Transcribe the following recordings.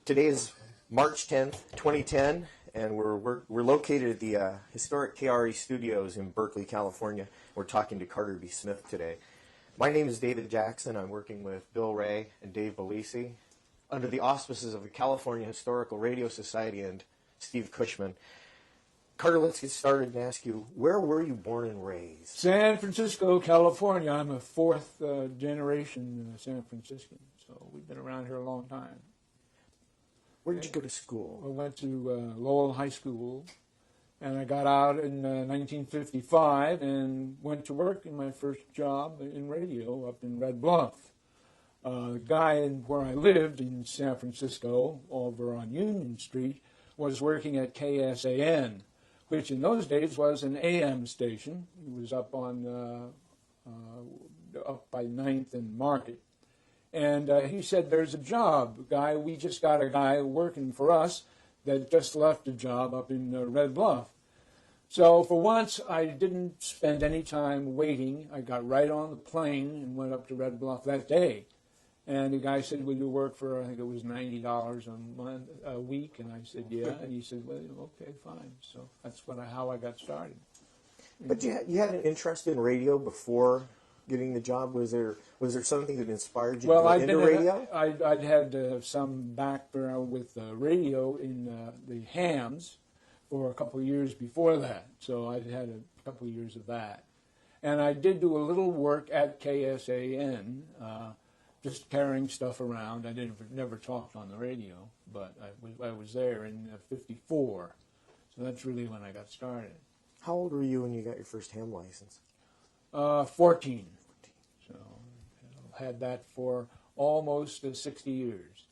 Today is March 10th, 2010, and we're located at the historic KRE studios in Berkeley, California. We're talking to Carter B. Smith today. My name is David Jackson. I'm working with Bill Ray and Dave Belisi under the auspices of the California Historical Radio Society and Steve Cushman. Carter, let's get started and ask you, where were you born and raised? San Francisco, California. I'm a fourth generation San Franciscan, so we've been around here a long time. Where did you go to school? I went to Lowell High School, and I got out in 1955 and went to work in my first job in radio up in Red Bluff. The guy where I lived in San Francisco, over on Union Street, was working at KSAN, which in those days was an AM station. It was up on up by 9th and Market. And he said, there's a job, guy. We just got a guy working for us that just left a job up in Red Bluff. So for once, I didn't spend any time waiting. I got right on the plane and went up to Red Bluff that day. And the guy said, will you work for, I think it was $90 a week? And I said, yeah. And he said, well, okay, fine. So that's how I got started. But you had an interest in radio before getting the job? Was there something that inspired you to go into radio? I'd had some background with radio in the hams for a couple of years before that. So I'd had a couple of years of that. And I did do a little work at KSAN, just carrying stuff around. I never talked on the radio, but I was there in '54. So that's really when I got started. How old were you when you got your first ham license? 14. So had that for almost 60 years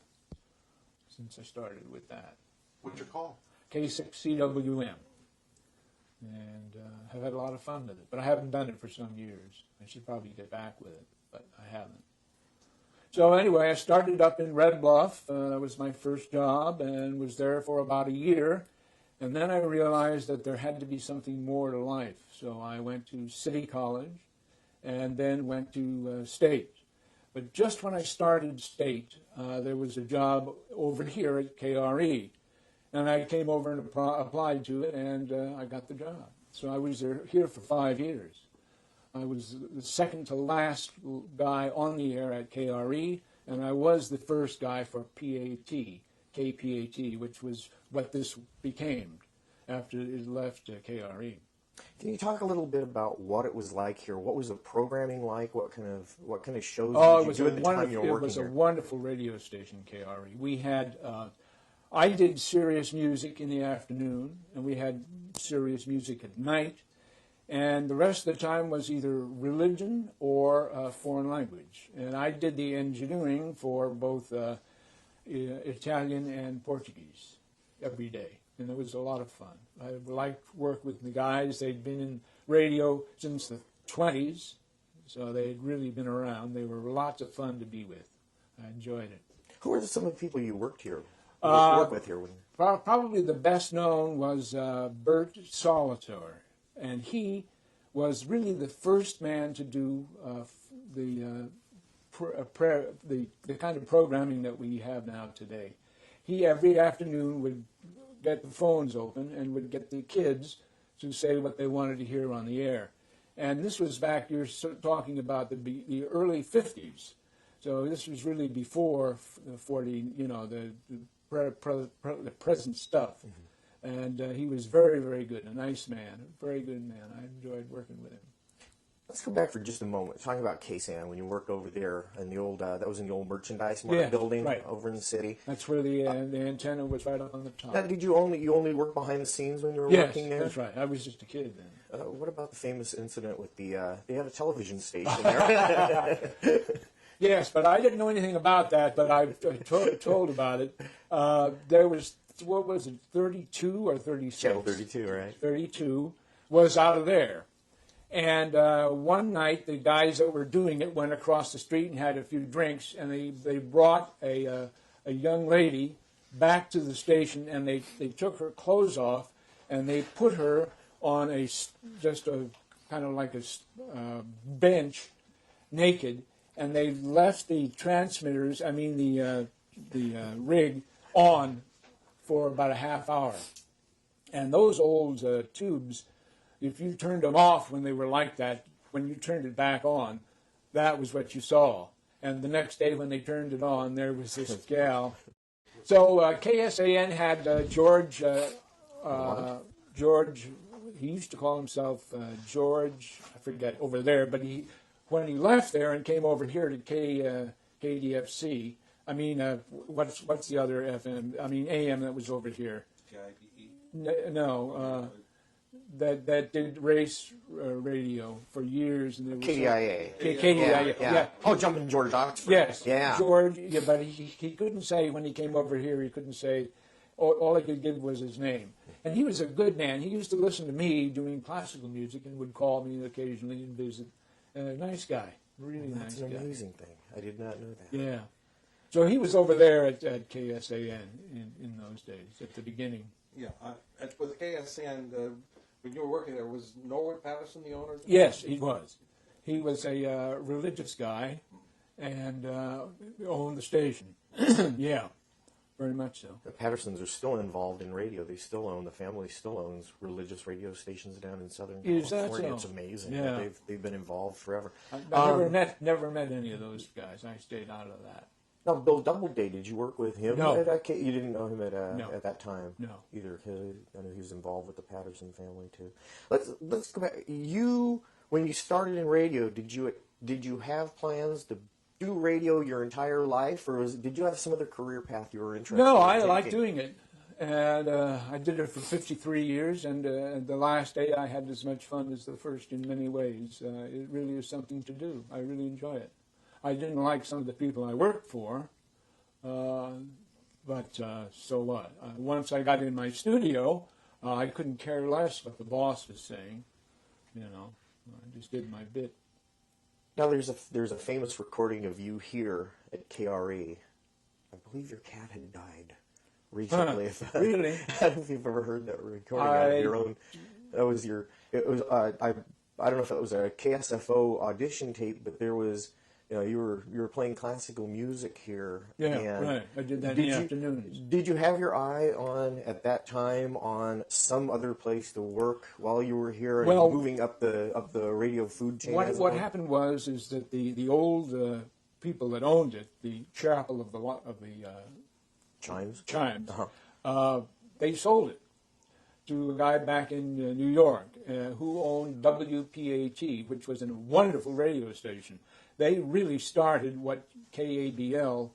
since I started with that. What's your call? K6CWM. And have had a lot of fun with it. But I haven't done it for some years. I should probably get back with it, but I haven't. So anyway, I started up in Red Bluff. That was my first job and was there for about a year. And then I realized that there had to be something more to life. So I went to City College and then went to State. But just when I started State, there was a job over here at KRE. And I came over and applied to it, and I got the job. So I was here for 5 years. I was the second to last guy on the air at KRE, and I was the first guy for PAT, KPAT, which was what this became after it left KRE. Can you talk a little bit about what it was like here? What was the programming like? What kind of shows did you do at the time you were working here? It was a wonderful radio station, KRE. We had, I did serious music in the afternoon, and we had serious music at night, and the rest of the time was either religion or foreign language. And I did the engineering for both Italian and Portuguese every day. And it was a lot of fun. I liked work with the guys. They'd been in radio since the 20s, so they'd really been around. They were lots of fun to be with. I enjoyed it. Who were some of the people you worked here? With here? Probably the best known was Bert Solitor, and he was really the first man to do the kind of programming that we have now today. He every afternoon would get the phones open and would get the kids to say what they wanted to hear on the air. And this was back, you're talking about the early 50s. So this was really before the 40, the present stuff. Mm-hmm. And he was very, very good, a nice man, a very good man. I enjoyed working with him. Let's go back for just a moment, talking about KSAN, when you worked over there in the old, that was in the old merchandise mart building over in the city. That's where the antenna was right up on the top. Now, did you only work behind the scenes when you were working there? Yes, that's right. I was just a kid then. What about the famous incident with they had a television station there? Yes, but I didn't know anything about that, but I told about it. There was, what was it, 32 or 36? Channel 32, right? 32 was out of there. And one night, the guys that were doing it went across the street and had a few drinks, and they brought a young lady back to the station, and they took her clothes off, and they put her on just a kind of like a bench, naked, and they left the transmitters, the rig, on for about a half hour. And those old tubes, if you turned them off when they were like that, when you turned it back on, that was what you saw. And the next day when they turned it on, there was this gal. So KSAN had George, he used to call himself George, I forget, over there, but when he left there and came over here to KDFC, I mean, what's the other FM? I mean, AM that was over here. No, that did race radio for years. And there was KDIA. KDIA, yeah. Oh, Jumping George Oxford. Yes, yeah. George, yeah, but he couldn't say, when he came over here, he couldn't say, all he could give was his name. And he was a good man. He used to listen to me doing classical music and would call me occasionally and visit. Nice guy, really nice guy. That's an amazing thing. I did not know that. Yeah. So he was over there at KSAN in those days, at the beginning. Yeah, with KSN, when you were working there, was Norwood Patterson the owner? Yes, he was. He was a religious guy and owned the station. Yeah, very much so. The Pattersons are still involved in radio. They still own, the family still owns religious radio stations down in Southern California. So? It's amazing. Yeah. They've been involved forever. I never met any of those guys. I stayed out of that. Now, Bill Doubleday, did you work with him? No. You didn't know him No. at that time? No. Either. I know he was involved with the Patterson family, too. Let's go back. When you started in radio, did you have plans to do radio your entire life, or did you have some other career path you were interested in? No, I liked doing it. And I did it for 53 years, and the last day I had as much fun as the first in many ways. It really is something to do. I really enjoy it. I didn't like some of the people I worked for, but so what? Once I got in my studio, I couldn't care less what the boss was saying. You know, I just did my bit. Now, there's a famous recording of you here at KRE. I believe your cat had died recently. Really? I don't know if you've ever heard that recording of your own. That was your. It was. I don't know if it was a KSFO audition tape, but there was. You were playing classical music here. Yeah, and right. I did that in the afternoons. Did you have your eye on, at that time, on some other place to work while you were here, and moving up the radio food chain? What happened was that the old people that owned it, the chapel of the Chimes, they sold it to a guy back in New York who owned WPAT, which was a wonderful radio station. They really started what KABL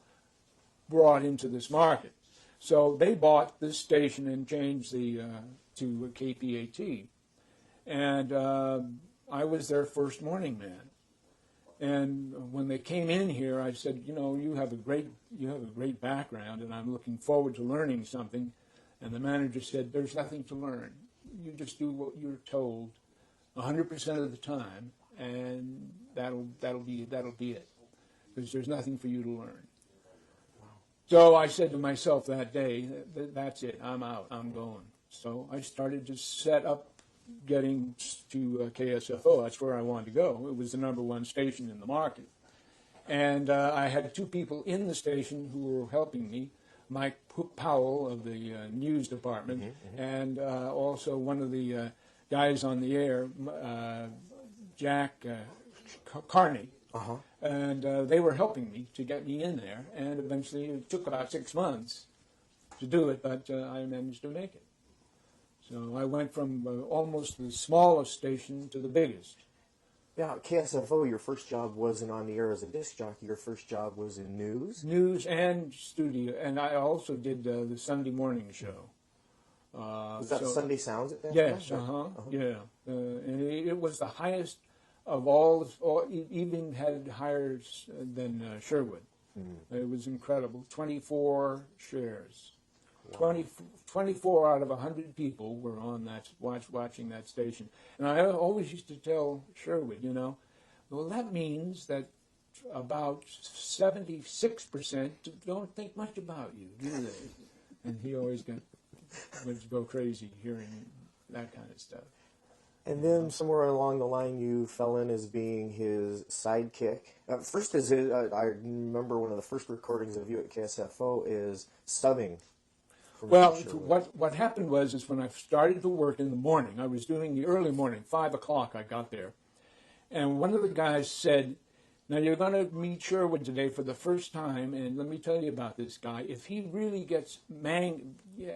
brought into this market. So they bought this station and changed to KPAT. And I was their first morning man. And when they came in here, I said, you have a great background, and I'm looking forward to learning something. And the manager said, there's nothing to learn. You just do what you're told 100% of the time, and that'll be it, because there's nothing for you to learn. Wow. So I said to myself that day, that's it, I'm out, I'm going. So I started to set up getting to KSFO. That's where I wanted to go. It was the #1 station in the market. And I had two people in the station who were helping me, Mike Powell of the news department, and also one of the guys on the air, Jack Carney, and they were helping me to get me in there, and eventually it took about 6 months to do it, but I managed to make it. So I went from almost the smallest station to the biggest. Yeah, KSFO, your first job wasn't on the air as a disc jockey. Your first job was in news? News and studio, and I also did the Sunday morning show. Was that Sunday Sounds at that yes, time? Yeah. And it was the highest of all even had higher than Sherwood. It was incredible. 24 shares. Wow. 24 out of 100 people were on that, watching that station. And I always used to tell Sherwood, well, that means that about 76% don't think much about you, do they? And he always would go crazy hearing that kind of stuff. And then somewhere along the line, you fell in as being his sidekick. First, I remember one of the first recordings of you at KSFO is subbing Well, Mr. Sherwood? what happened was is when I started to work in the morning, I was doing the early morning, 5 o'clock I got there. And one of the guys said, now you're going to meet Sherwood today for the first time, and let me tell you about this guy. If he really gets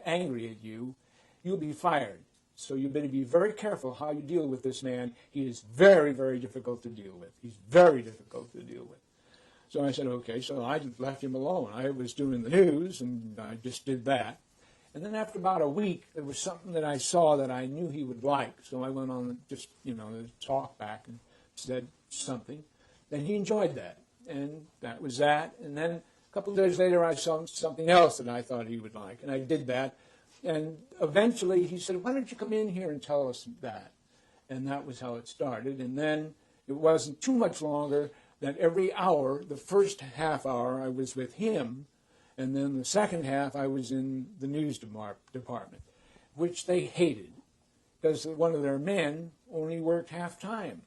angry at you, you'll be fired. So you better be very careful how you deal with this man. He is very, very difficult to deal with. He's very difficult to deal with. So I said, okay, so I left him alone. I was doing the news, and I just did that. And then after about a week, there was something that I saw that I knew he would like. So I went on just, to talk back and said something. Then he enjoyed that, and that was that. And then a couple of days later, I saw something else that I thought he would like, and I did that. And eventually, he said, why don't you come in here and tell us that? And that was how it started. And then it wasn't too much longer that every hour, the first half hour, I was with him, and then the second half, I was in the news department, which they hated, because one of their men only worked half-time.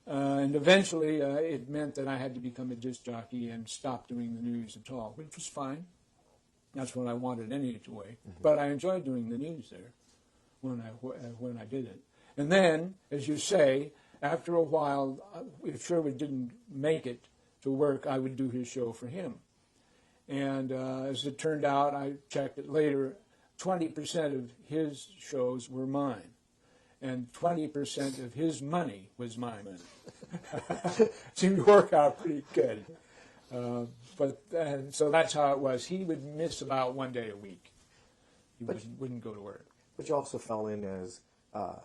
And eventually, it meant that I had to become a disc jockey and stop doing the news at all, which was fine. That's what I wanted anyway. Mm-hmm. But I enjoyed doing the news there when I did it. And then, as you say, after a while, if Sherwood didn't make it to work, I would do his show for him. And as it turned out, I checked it later, 20% of his shows were mine. And 20% of his money was my money. Seemed to work out pretty good. So that's how it was. He would miss about 1 day a week. He wouldn't go to work. But you also fell in as the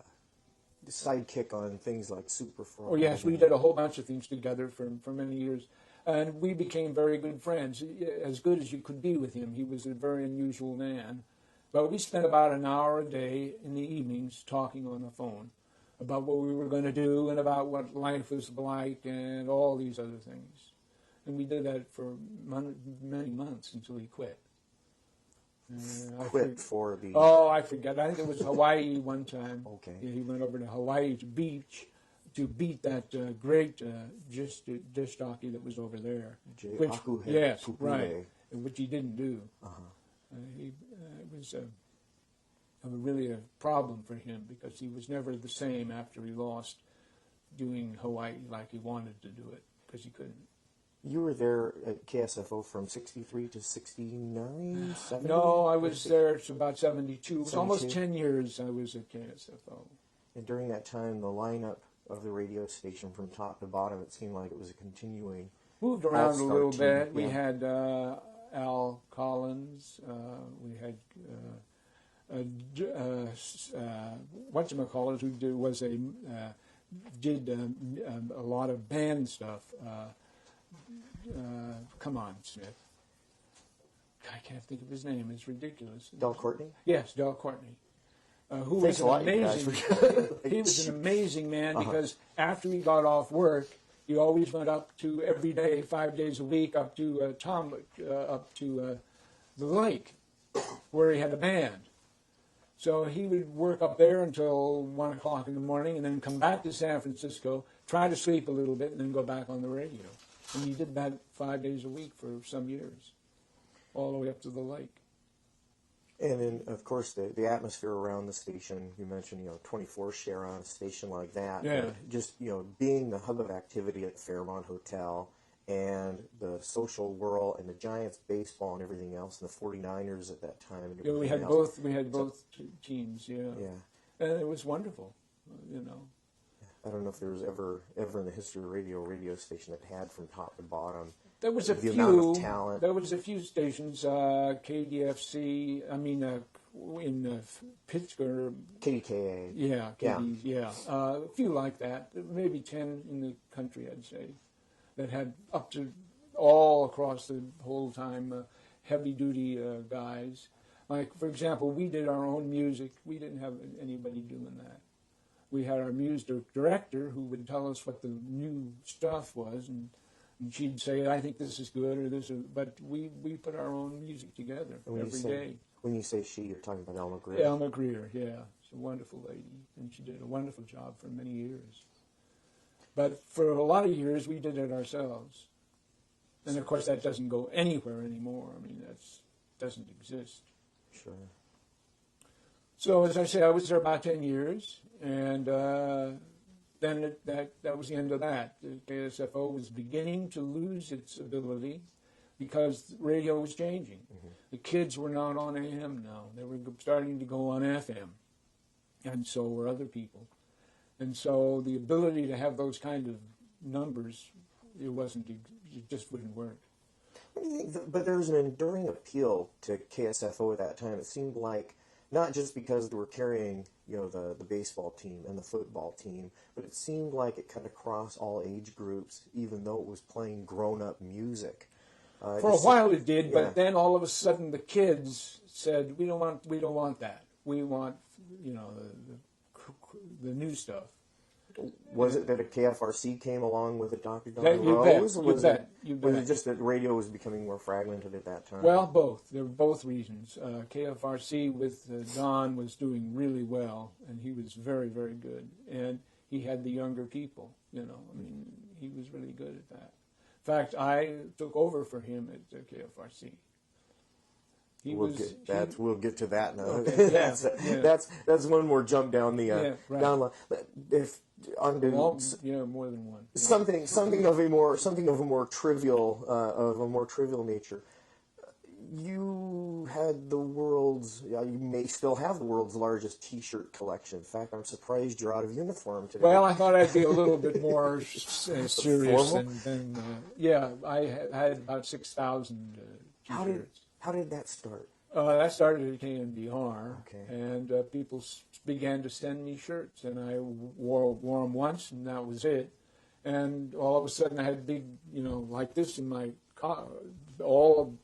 sidekick on things like Super Fraud. Oh, yes, we did a whole bunch of things together for many years. And we became very good friends, as good as you could be with him. He was a very unusual man. But we spent about an hour a day in the evenings talking on the phone about what we were going to do and about what life was like and all these other things. And we did that for many months until he quit. Quit for the... Oh, I forget. I think it was Hawaii one time. Okay. Yeah, he went over to Hawaii to beat that great disc jockey that was over there. Yes, right. Which he didn't do. Uh-huh. It was really a problem for him because he was never the same after he lost doing Hawaii like he wanted to do it because he couldn't. You were there at KSFO from 63 to 69, 70? No, I was there to about 72. It was almost 10 years I was at KSFO. And during that time, the lineup of the radio station from top to bottom, it seemed like it was a continuing... Moved around a little bit. Yeah. We had Al Collins. We had whatchamacallit, who did a lot of band stuff. Come on, Smith. I can't think of his name. It's ridiculous. Del Courtney? Yes, Del Courtney. Who was amazing. He was an amazing man because after he got off work, he always went up to every day, 5 days a week, up to the lake, where he had a band. So he would work up there until 1 o'clock in the morning, and then come back to San Francisco, try to sleep a little bit, and then go back on the radio. And he did that 5 days a week for some years, all the way up to the lake. And then, of course, the atmosphere around the station, you mentioned, 24 share on a station like that. Yeah. Just, being the hub of activity at Fairmont Hotel and the social world and the Giants baseball and everything else and the 49ers at that time. Yeah, we had both teams, yeah. Yeah. And it was wonderful, I don't know if there was ever in the history of radio station that had from top to bottom. There was a the few. Amount of talent. There was a few stations. KDFC. In Pittsburgh. KDKA. Yeah. A few like that. Maybe 10 in the country, I'd say, that had up to all across the whole time heavy duty guys. Like, for example, we did our own music. We didn't have anybody doing that. We had our music director who would tell us what the new stuff was, and she'd say, I think this is good, or this is, but we put our own music together every day. When you say she, you're talking about Elma Greer. Elma Greer, yeah. She's a wonderful lady, and she did a wonderful job for many years. But for a lot of years, we did it ourselves. And, of course, that doesn't go anywhere anymore. That doesn't exist. Sure. So as I say, I was there about 10 years, and then that was the end of that. The KSFO was beginning to lose its ability because radio was changing. Mm-hmm. The kids were not on AM now. They were starting to go on FM, and so were other people. And so the ability to have those kind of numbers, it just wouldn't work. What do you think? But there was an enduring appeal to KSFO at that time. It seemed like, not just because they were carrying, the baseball team and the football team, but it seemed like it cut across all age groups, even though it was playing grown-up music. For a while it did, but then all of a sudden the kids said, "We don't want that. We want, the new stuff." Was it that a KFRC came along with it, Dr. Don You Rose? bet. Was it just that You radio was becoming more fragmented at that time? Well, both. There were both reasons. KFRC with Don was doing really well, and he was very, very good. And he had the younger people, he was really good at that. In fact, I took over for him at KFRC. We'll get to that now. Okay, that's one more jump down the down line. More than one. Something of a more trivial nature. You had you may still have the world's largest T-shirt collection. In fact, I'm surprised you're out of uniform today. Well, I thought I'd be a little bit more serious than I had about 6,000 T-shirts. How did that start? That started at KNBR, okay. And people began to send me shirts, and I wore them once, and that was it. And all of a sudden, I had big, like this in my car, all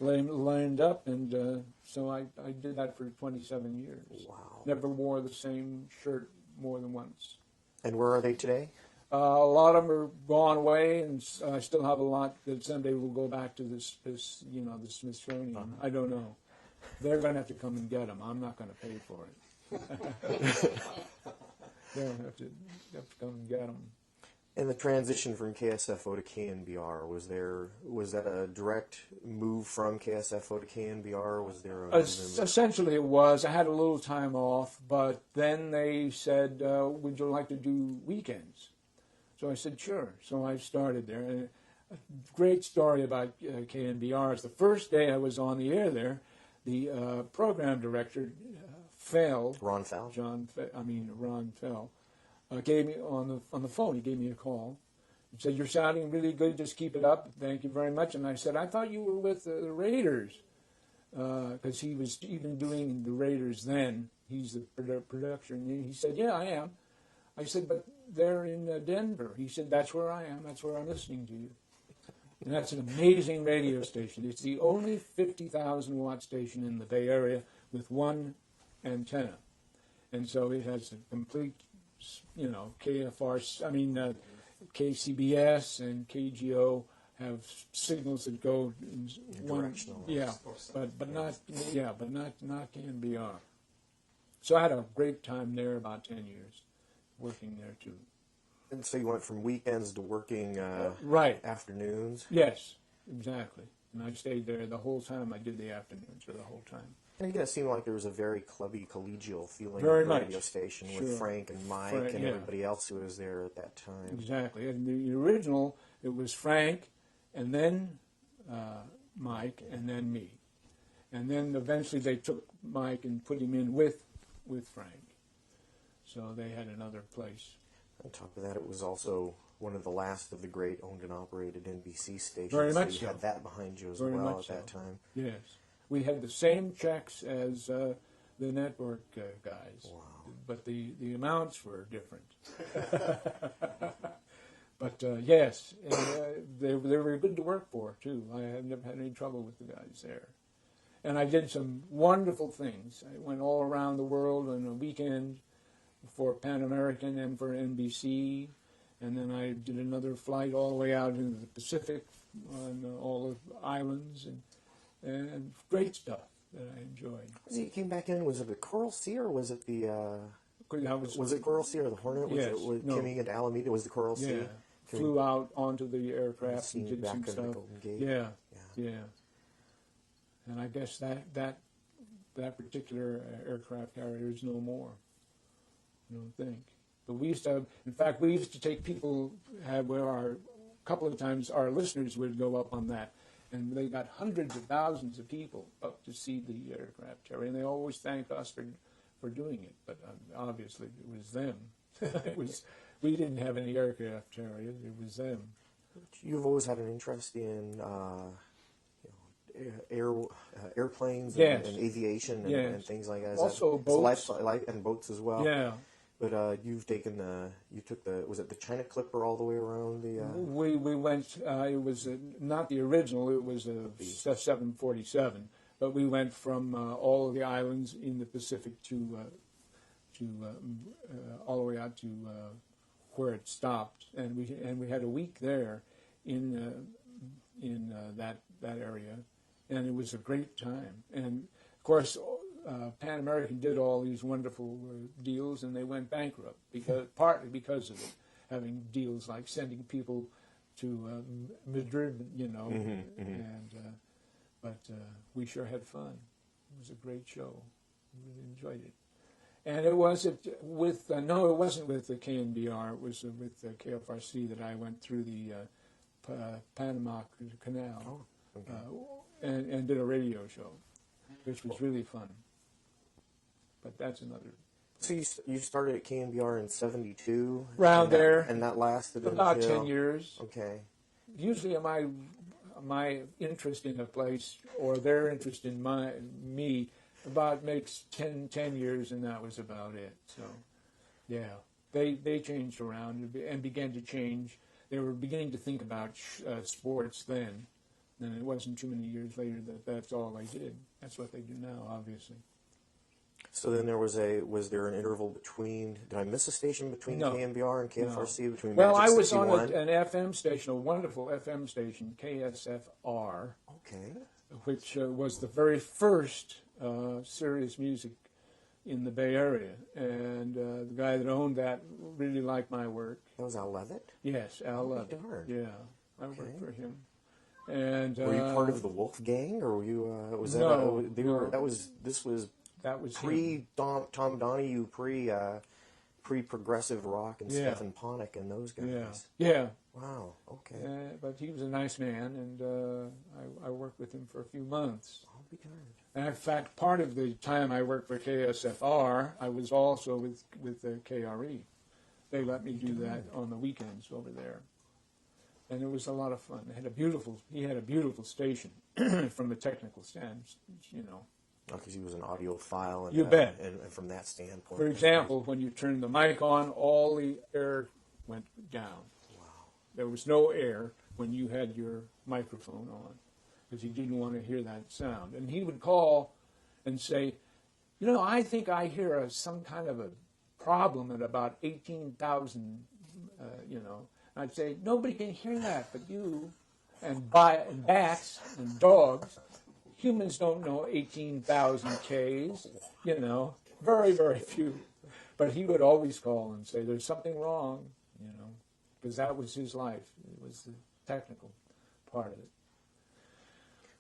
lined up, and so I did that for 27 years. Wow! Never wore the same shirt more than once. And where are they today? A lot of them are gone away, and I still have a lot that someday will go back to the Smithsonian. Uh-huh. I don't know. They're going to have to come and get them. I'm not going to pay for it. They'll have to come and get them. And the transition from KSFO to KNBR, was that a direct move from KSFO to KNBR? Was there essentially it was. I had a little time off, but then they said, "Would you like to do weekends?" So I said, "Sure." So I started there. And a great story about KNBR is the first day I was on the air there, the program director Fell. Ron Fell. Ron Fell. Gave me on the phone. He gave me a call. He said, "You're sounding really good. Just keep it up. Thank you very much." And I said, "I thought you were with the Raiders," because he was even doing the Raiders then. He's the production. And he said, "Yeah, I am." I said, "But they're in Denver." He said, "That's where I am. That's where I'm listening to you." And that's an amazing radio station. It's the only 50,000 watt station in the Bay Area with one antenna, and so it has a complete. KFRC, KCBS and KGO have signals that go in one, but not KNBR. So I had a great time there, about 10 years, working there too. And so you went from weekends to working afternoons? Yes, exactly. And I stayed there the whole time. I did the afternoons for the whole time. And it seemed like there was a very clubby, collegial feeling very at the much. Radio station with Frank and Mike and everybody else who was there at that time. Exactly. And the original, it was Frank, and then Mike, and then me. And then eventually they took Mike and put him in with Frank. So they had another place. On top of that, it was also one of the last of the great owned and operated NBC stations. Very much so. You had that behind you as very well at that time. Yes. We had the same checks as the network guys. Wow. But the amounts were different. But yes, and, they were good to work for, too. I have never had any trouble with the guys there. And I did some wonderful things. I went all around the world on a weekend for Pan American and for NBC. And then I did another flight all the way out into the Pacific on all the islands and great stuff that I enjoyed. You came back in, was it the Coral Sea or was it the... was it Coral Sea or the Hornet? Yes. Coming into Alameda, was the Coral Sea? Yeah. Flew out onto the aircraft and did some stuff. Golden Gate. Yeah. And I guess that particular aircraft carrier is no more. I don't think. But we used to, in fact, we used to take people, a couple of times our listeners would go up on that, and they got hundreds of thousands of people up to see the aircraft carrier, and they always thanked us for doing it. But obviously, it was them. We didn't have any aircraft carriers. It was them. You've always had an interest in airplanes Yes. and aviation and, Yes. and things like that. Also boats. And boats as well. Yeah. But you took was it the China Clipper all the way around the? We went. It was not the original. It was a 747. But we went from all of the islands in the Pacific to all the way out to where it stopped, and we had a week there in that partly and it was a great time. And of course, Pan American did all these wonderful deals, and they went bankrupt partly because of it, having deals like sending people to Madrid, but we sure had fun. It was a great show. We really enjoyed it. And it wasn't with the KNBR. It was with the KFRC that I went through the Panama Canal. Oh, okay. And did a radio show, which was really fun. But that's another. So you started at KNBR in '72, Around there, and that lasted about until 10 years. Okay. Usually, my interest in a place or their interest in me about makes 10 years, and that was about it. So, yeah, they changed around and began to change. They were beginning to think about sports then. And it wasn't too many years later that's all they did. That's what they do now, obviously. So then was there an interval between? Did I miss a station between No. KNBR and KFRC? No. Between Well, Magic I was 61? on an FM station, a wonderful FM station, KSFR, Okay. which was the very first serious music in the Bay Area. And the guy that owned that really liked my work. That was Al Levitt? Yes, Al Love. darn. Yeah, I Okay. worked for him. And Were you part of the Wolf Gang, or were you? Was that? No, They no. were. This was that was him. Tom Donahue, pre progressive rock and Yeah. Stephen Ponick and those guys. Yeah, yeah. Wow. Okay. But he was a nice man, and I worked with him for a few months. I'll be darned. And in fact, part of the time I worked for KSFR, I was also with the KRE. They let me do that on the weekends over there, and it was a lot of fun. He had a beautiful station from a technical stand, Because he was an audiophile, and You bet. And from that standpoint. For example, when you turned the mic on, all the air went down. Wow. There was no air when you had your microphone on, because he didn't want to hear that sound. And he would call and say, I think I hear some kind of a problem at about 18,000, I'd say, nobody can hear that but you, and bats and dogs. Humans don't know 18,000 Ks, very, very few. But he would always call and say, there's something wrong, because that was his life. It was the technical part of it.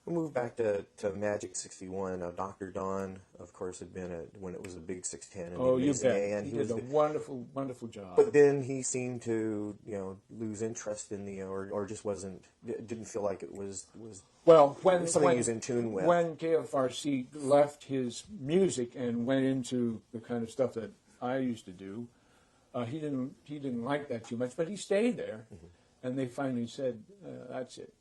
We'll move back to Magic 61. Dr. Don, of course, had been when it was a big 610. Oh, you bet. And He did a wonderful, wonderful job. But then he seemed to, lose interest in or just didn't feel like it was something he was in tune with. When KFRC left his music and went into the kind of stuff that I used to do, he didn't like that too much, but he stayed there. Mm-hmm. And they finally said, "That's it,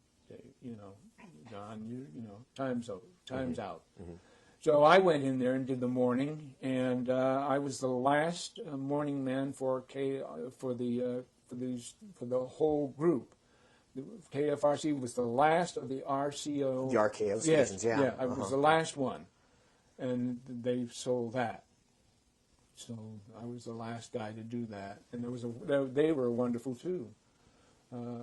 John. Time's over. Time's out." Mm-hmm. So I went in there and did the morning, and I was the last morning man for the whole group. The KFRC was the last of the RCO. The RKO stations, yeah. Yeah, I was the last one, and they sold that. So I was the last guy to do that, and they were wonderful too.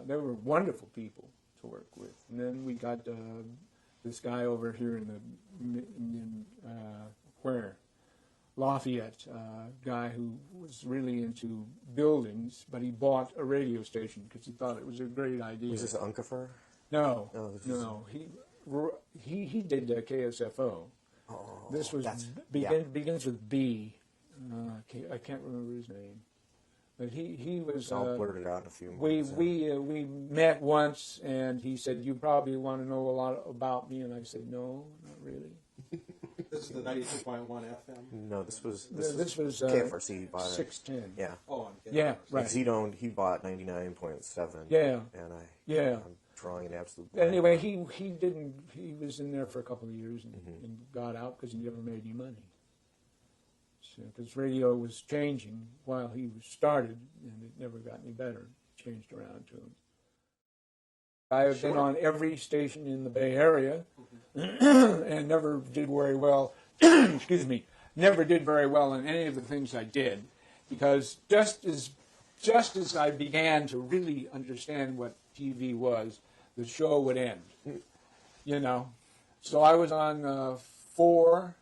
They were wonderful people to work with. And then we got this guy over here in Lafayette, guy who was really into buildings, but he bought a radio station because he thought it was a great idea. Was this Unkefer? No. he did KSFO. Oh, This was begins with B. I can't remember his name, but he was. I'll blurt it out in a few We months. we met once, and he said, "You probably want to know a lot about me," and I said, "No, not really." This is the 92.1 FM. No, this was KFRC. He bought it. 610. Yeah. Oh, on KFRC. Yeah, right. He bought 99.7. Yeah. And Yeah. I'm drawing an absolute blank. Anyway, he was in there for a couple of years and got out because he never made any money. Because radio was changing while he was started, and it never got any better. It changed around to him. I have been on every station in the Bay Area and never did very well. Excuse me, never did very well in any of the things I did, because just as I began to really understand what TV was, the show would end. You know, so I was on 4,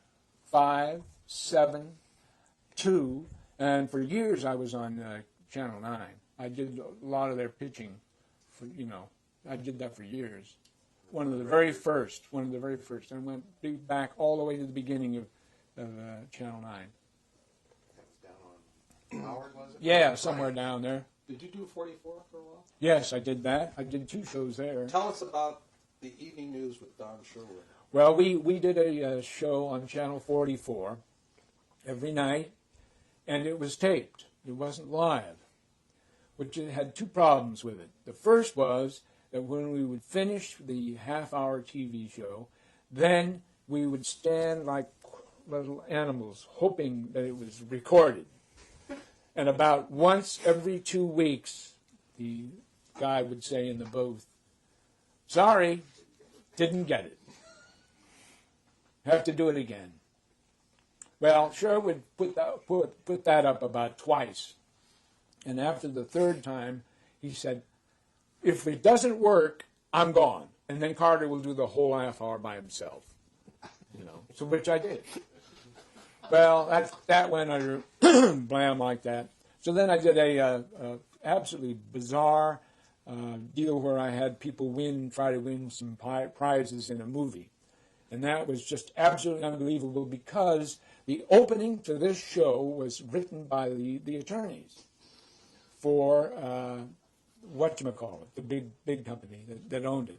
5, 7, 2, and for years I was on Channel 9. I did a lot of their pitching, I did that for years. One of the very first, and went back all the way to the beginning of Channel 9. That was down on Howard, was it? Yeah, somewhere down there. Did you do 44 for a while? Yes, I did that. I did 2 shows there. Tell us about the evening news with Don Sherwood. Well, we did a show on Channel 44 every night, and it was taped. It wasn't live, which had 2 problems with it. The first was that when we would finish the half-hour TV show, then we would stand like little animals, hoping that it was recorded. And about once every 2 weeks, the guy would say in the booth, "Sorry, didn't get it. Have to do it again." Well, Sherwood put that up about twice. And after the 3rd time, he said, "If it doesn't work, I'm gone. And then Carter will do the whole half hour by himself." So which I did. Well, that went under blam like that. So then I did a absolutely bizarre deal where I had people try to win some prizes in a movie. And that was just absolutely unbelievable, because the opening to this show was written by the attorneys for whatchamacallit, the big company that owned it.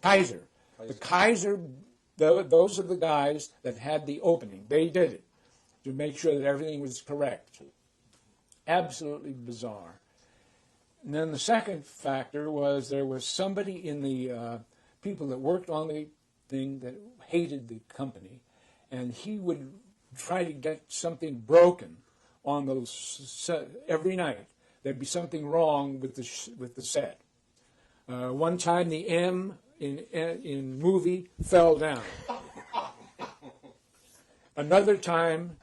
Kaiser. The Kaiser, those are the guys that had the opening. They did it to make sure that everything was correct. Absolutely bizarre. And then the second factor was there was somebody in the people that worked on the thing that hated the company, and he would try to get something broken on those every night. There'd be something wrong with the set. One time the M in movie fell down. Another time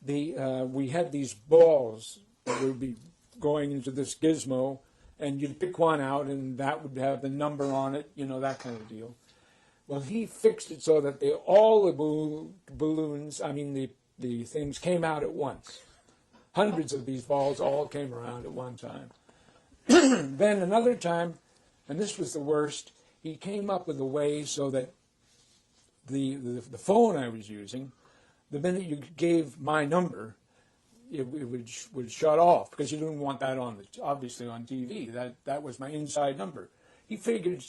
we had these balls that would be going into this gizmo, and you'd pick one out, and that would have the number on it, that kind of deal. Well, he fixed it so that all the balloons, the things came out at once. Hundreds of these balls all came around at one time. Then another time, and this was the worst, he came up with a way so that the phone I was using, the minute you gave my number, it would shut off, because you didn't want that obviously on TV. That was my inside number. He figured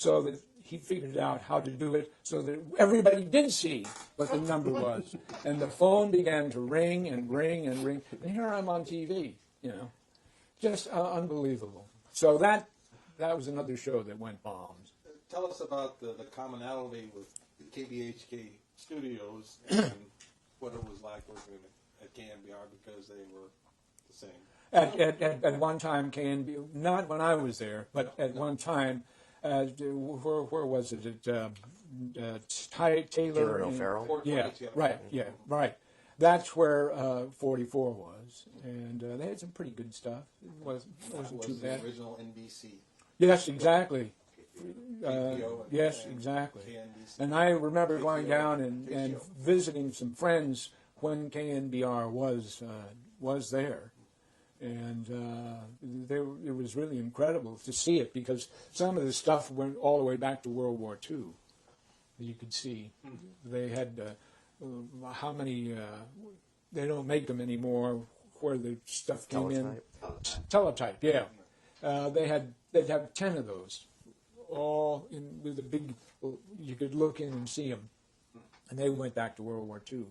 out how to do it so that everybody did see what the number was. And the phone began to ring and ring and ring. And here I'm on TV, Just unbelievable. So that was another show that went bombs. Tell us about the commonality with the KBHK studios and what it was like working at KNBR, because they were the same. At one time, KNBR, not when I was there, but at one time, where was it? Taylor and O'Farrell? Yeah, right. That's where 44 was, and they had some pretty good stuff. It wasn't too bad. The original NBC. Yes, exactly. Yes, exactly. KNBC. And I remember going down and visiting some friends when KNBR was there. And it was really incredible to see it, because some of the stuff went all the way back to World War II. that you could see. They had how many? They don't make them anymore. Where the stuff came in. Teletype, yeah. They'd have 10 of those, all in with a big. You could look in and see them, and they went back to World War II.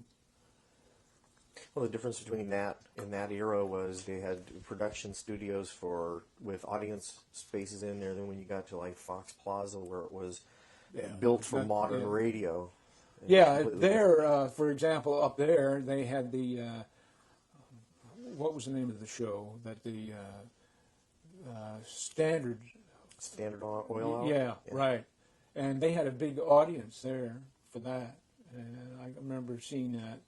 Well, the difference between that and that era was they had production studios with audience spaces in there. Then when you got to like Fox Plaza, where it was built for modern radio. Yeah, there, for example, up there they had the. What was the name of the show that the Standard Oil Hour? Yeah, right. And they had a big audience there for that. And I remember seeing that.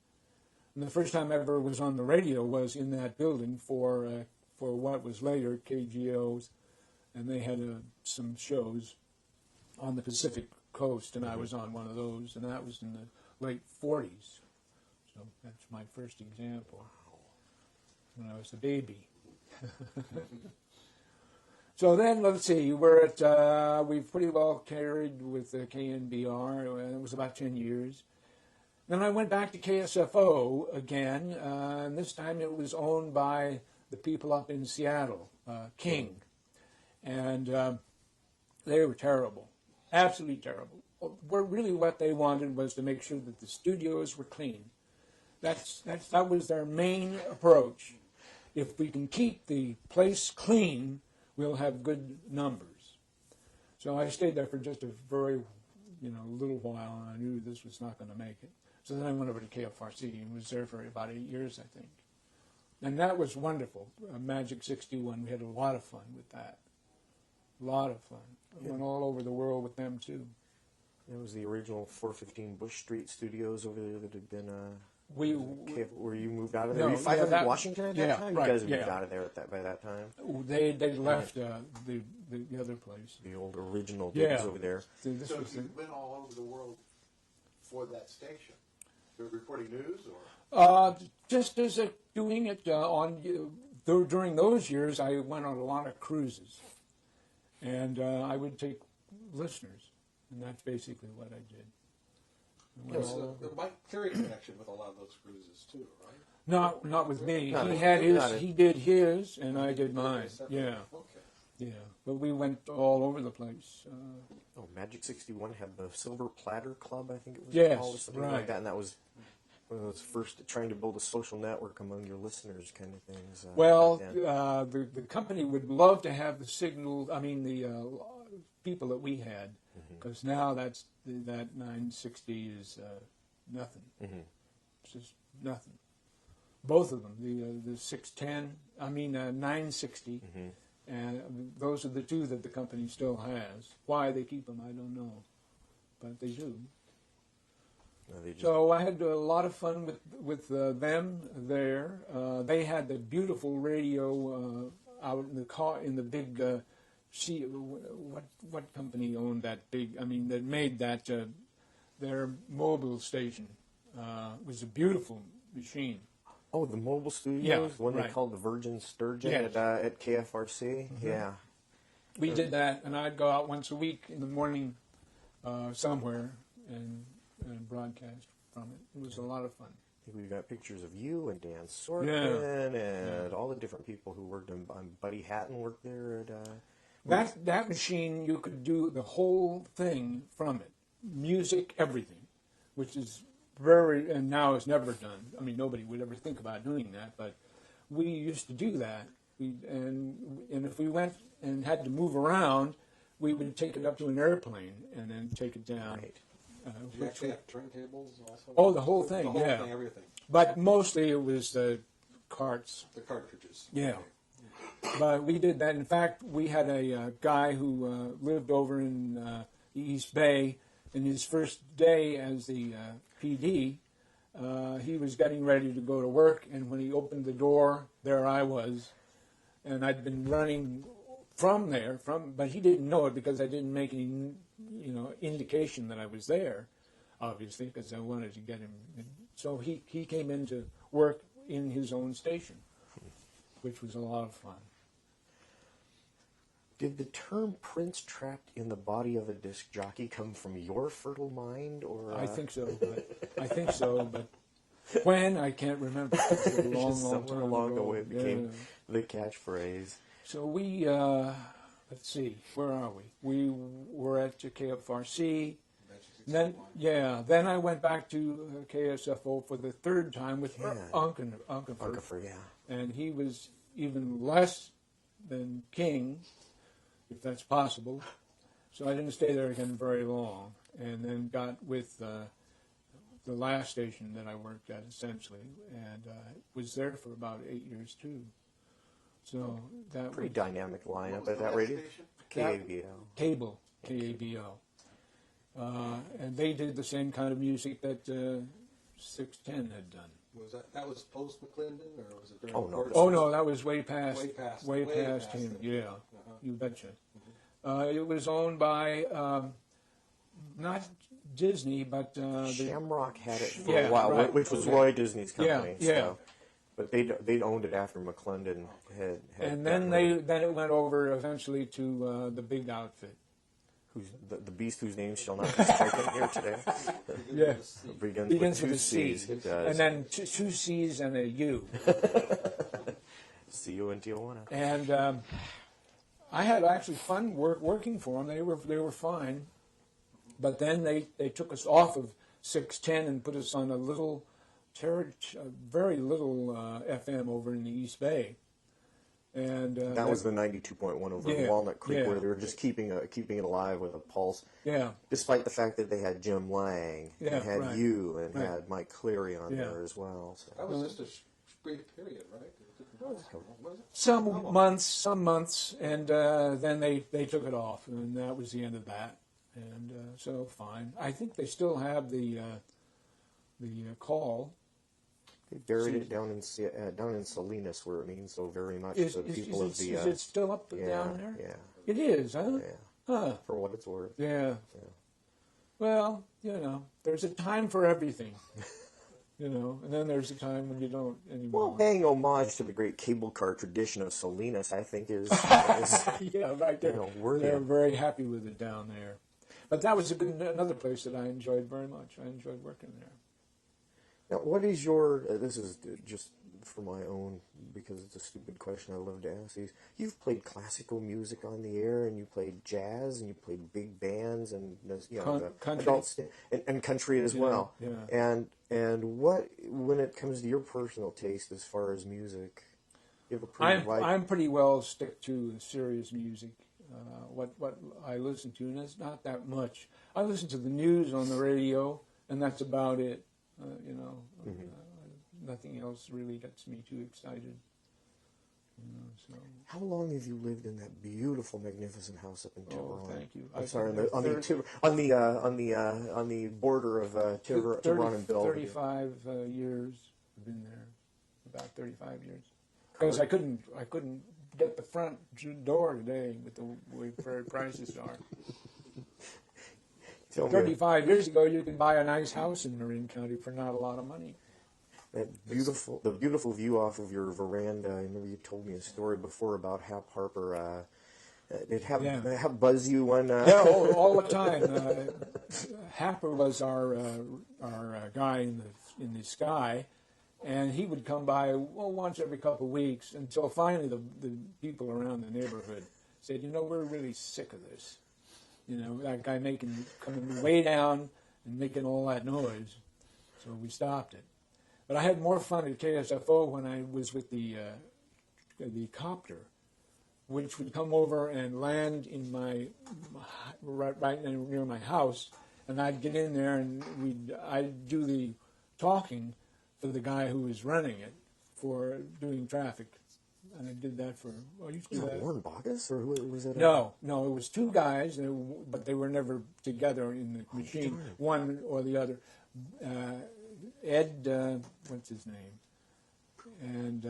And the first time I ever was on the radio was in that building for what was later KGO's, and they had some shows on the Pacific Coast, and I was on one of those, and that was in the late 40s. So that's my first example. When I was a baby. So then, let's see, we've pretty well carried with the KNBR. It was about 10 years. Then I went back to KSFO again, and this time it was owned by the people up in Seattle, King. And they were terrible, absolutely terrible. Really what they wanted was to make sure that the studios were clean. That was their main approach. If we can keep the place clean, we'll have good numbers. So I stayed there for just a very, little while, and I knew this was not going to make it. So then I went over to KFRC and was there for about 8 years, I think. And that was wonderful. Magic 61, we had a lot of fun with that. A lot of fun. I went all over the world with them, too. It was the original 415 Bush Street studios over there that had been... where you moved out of there? No, were you 500 Washington at that time? Right, you guys moved out of there by that time? They left the other place. The old original digs over there. So you went all over the world for that station? You were reporting news, or? Just as doing it during those years, I went on a lot of cruises. And I would take listeners. And that's basically what I did. Yes, the Mike Terry connection with a lot of those cruises too, right? Not with me. He did his, and I did mine. Yeah. Okay. Yeah, but we went all over the place. Magic 61 had the Silver Platter Club, I think it was called, or something like that, and that was one of those first trying to build a social network among your listeners kind of things. The company would love to have the signal. The people that we had. Because now that 960 is nothing. It's just nothing. Both of them, the 610, 960, and those are the two that the company still has. Why they keep them, I don't know, but they do. So I had a lot of fun with them there. They had the beautiful radio out in the big. What company owned that big? That made that their mobile station. It was a beautiful machine. Oh, the mobile studios, yeah, one they called the Virgin Sturgeon at KFRC. Yeah, we did that, and I'd go out once a week in the morning somewhere and broadcast from it. It was a lot of fun. I think we've got pictures of you and Dan Sorkin and all the different people who worked on. Buddy Hatton worked there at. That machine, you could do the whole thing from it, music, everything, which is and now it's never done. Nobody would ever think about doing that, but we used to do that. And if we went and had to move around, we would take it up to an airplane and then take it down. Right. Did you actually have turntables also? Oh, the whole thing, the whole thing, everything. But mostly it was the carts. The cartridges. Yeah. But we did that. In fact, we had a guy who lived over in the East Bay. In his first day as the PD, he was getting ready to go to work, and when he opened the door, there I was. And I'd been running from there, but he didn't know it because I didn't make any, indication that I was there, obviously, because I wanted to get him. So he came in to work in his own station, which was a lot of fun. Did the term "prince trapped in the body of a disc jockey" come from your fertile mind, or? I think so. But when, I can't remember. It was a long, Just long somewhere time along ago. the way it became the catchprise. So we, let's see, where are we? We were at KFRC. Then I went back to KSFO for the third time with Unkenfer. Yeah. And he was even less than king, if that's possible. So I didn't stay there again very long, and then got with the last station that I worked at, essentially, and was there for about 8 years too. So that Pretty was dynamic lineup at that radio. KABL. Cable, KABL. And they did the same kind of music that 610 had done. Was that was post McClendon, or was it during? Oh, no. Oh no, that was way past Way past him. him. Yeah, Uh-huh. you betcha. It was owned by not Disney, but Shamrock had it for Yeah, a while, right. which was Roy Disney's company. Yeah. So. But they owned it after McClendon had and then it went over eventually to the big outfit. who's the beast whose name shall not be spoken here today. Yeah, Begins with two C's. It does. and then two C's and a U. See you in Tijuana. And I had actually fun working for them. They were fine, but then they took us off of 610 and put us on a little, very little FM over in the East Bay. And that was the 92.1 over in Walnut Creek, where they were just keeping it alive with a pulse. Yeah. Despite the fact that they had Jim Lang, and had right. you, and had Mike Cleary on there as well. So. That was just a brief period, right? Was it? Some months, and then they took it off, and that was the end of that. And so fine. I think they still have the call. They buried it down in Salinas, where it means so very much to the people of the. Is it still up down there? Yeah. It is, huh? Yeah. Huh. For what it's worth. Yeah. Well, there's a time for everything. And then there's a time when you don't anymore. Well, paying homage to the great cable car tradition of Salinas, I think is yeah, right there. Worthy. They're very happy with it down there. But that was another place that I enjoyed very much. I enjoyed working there. Now, what is your? This is just for my own, because it's a stupid question I love to ask these. You've played classical music on the air, and you played jazz, and you played big bands, and Country. adults and country as well. Yeah. And what, when it comes to your personal taste as far as music, you have a pretty wide. I'm pretty well stick to serious music. What I listen to, and it's not that much. I listen to the news on the radio, and that's about it. Nothing else really gets me too excited. So. How long have you lived in that beautiful, magnificent house up in Tiburon? Oh, thank you. I'm sorry, on the border of Tiburon and Bellevue. 35 years. I've been there, about 35 years. Because I couldn't get the front door today with the way prices are. 35 years ago, you could buy a nice house in Marin County for not a lot of money. The beautiful view off of your veranda. I remember you told me a story before about Hap Harper. Did Hap buzz you one? Yeah, all the time. Happer was our guy in the sky, and he would come by once every couple of weeks until finally the people around the neighborhood said, we're really sick of this. That guy coming way down and making all that noise. So we stopped it. But I had more fun at KSFO when I was with the copter, which would come over and land in right near my house, and I'd get in there and I'd do the talking for the guy who was running it for doing traffic. And I did that for. You do that. Warren Bacchus, or who was it? No, it was two guys, but they were never together in the machine, one or the other. Ed, what's his name? And